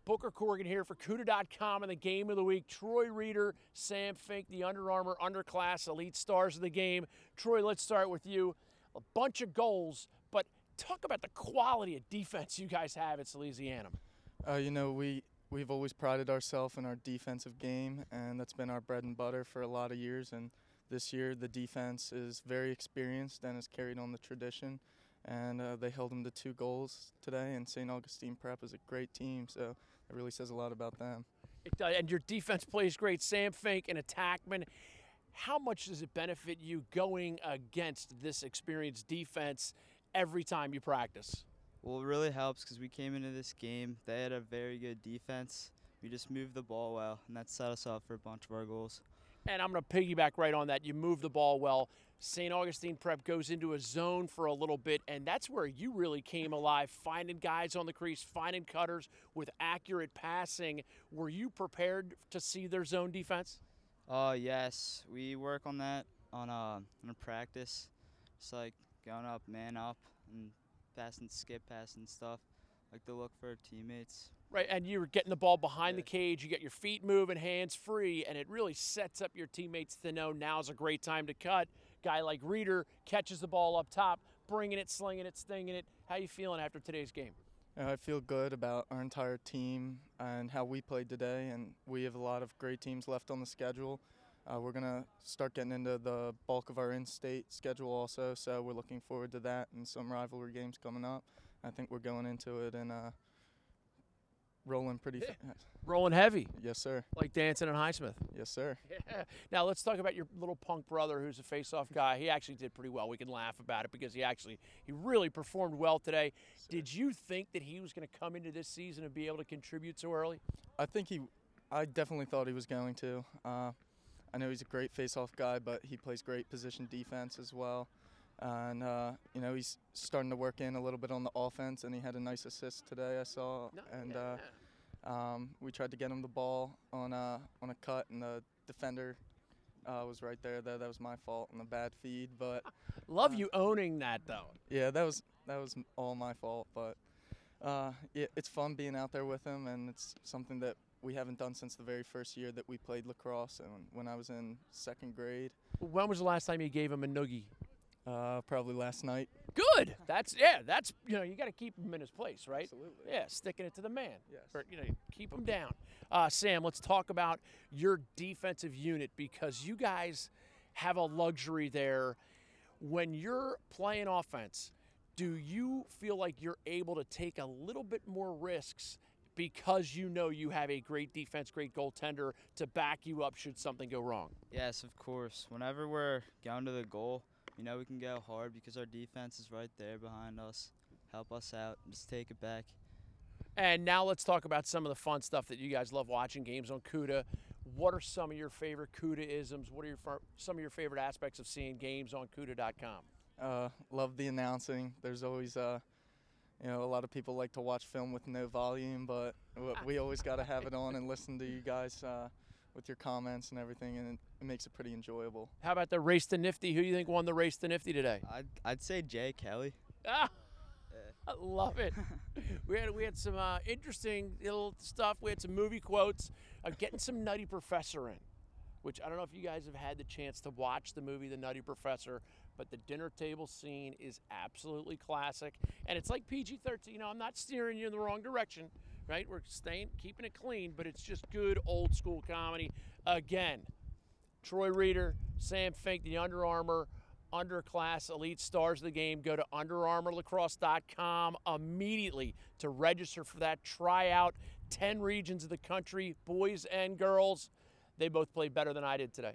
Booker Corrigan here for CUDA.com and the game of the week. Troy Reeder, Sam Fink, the Under Armour underclass elite stars of the game. Troy, let's start with you. A bunch of goals, but talk about the quality of defense you guys have at Salesianum. We've always prided ourselves in our defensive game, and that's been our bread and butter for a lot of years. And this year, the defense is very experienced and has carried on the tradition. And they held them to 2 goals today, and St Augustine Prep is a great team, so it really says a lot about them. It does, and your defense plays great. Sam Fink, an attackman. How much does it benefit you going against this experienced defense every time you practice? Well, it really helps because we came into this game. They had a very good defense. We just moved the ball well, and that set us up for a bunch of our goals. And I'm going to piggyback right on that. You move the ball well. St. Augustine Prep goes into a zone for a little bit, and that's where you really came alive, finding guys on the crease, finding cutters with accurate passing. Were you prepared to see their zone defense? Yes. We work on that on a practice. Just like going up, man up, and passing, skip passing stuff. Like to look for our teammates. Right, and you were getting the ball behind the cage, you get your feet moving, hands free, and it really sets up your teammates to know now's a great time to cut. Guy like Reeder catches the ball up top, bringing it, slinging it, stinging it. How you feeling after today's game? I feel good about our entire team and how we played today, and we have a lot of great teams left on the schedule. We're going to start getting into the bulk of our in-state schedule also, so we're looking forward to that and some rivalry games coming up. I think we're going into it and rolling pretty fast. Rolling heavy. Yes, sir. Like dancing in Highsmith. Yes, sir. Yeah. Now let's talk about your little punk brother who's a face-off guy. He actually did pretty well. We can laugh about it because he really performed well today. Yes, did you think that he was going to come into this season and be able to contribute so early? I definitely thought he was going to. I know he's a great face-off guy, but he plays great position defense as well. And, he's starting to work in a little bit on the offense, and he had a nice assist today, I saw. We tried to get him the ball on a cut, and the defender was right there. That was my fault on the bad feed. But love you owning that, though. Yeah, that was all my fault. But it's fun being out there with him, and it's something that we haven't done since the very first year that we played lacrosse, and when I was in 2nd grade. When was the last time you gave him a noogie? Probably last night. Good. That's you got to keep him in his place, right? Absolutely. Yeah, sticking it to the man. Yes. Or, keep him down. Sam, let's talk about your defensive unit because you guys have a luxury there. When you're playing offense, do you feel like you're able to take a little bit more risks because you know you have a great defense, great goaltender to back you up should something go wrong? Yes, of course. Whenever we're going to the goal, we can go hard because our defense is right there behind us. Help us out. Just take it back. And now let's talk about some of the fun stuff that you guys love watching games on CUDA. What are some of your favorite CUDA-isms? What are some of your favorite aspects of seeing games on CUDA.com? Love the announcing. There's always, a lot of people like to watch film with no volume, but we always got to have it on and listen to you guys with your comments and everything, and it makes it pretty enjoyable. How about the Race to Nifty? Who do you think won the Race to Nifty today? I'd say Jay Kelly. I love it. we had some interesting little stuff. We had some movie quotes. Getting some Nutty Professor in, which I don't know if you guys have had the chance to watch the movie The Nutty Professor, but the dinner table scene is absolutely classic. And it's like PG-13. I'm not steering you in the wrong direction, right? We're keeping it clean, but it's just good old school comedy. Again, Troy Reeder, Sam Fink, the Under Armour underclass elite stars of the game. Go to UnderArmourLacrosse.com immediately to register for that tryout. 10 regions of the country, boys and girls. They both played better than I did today.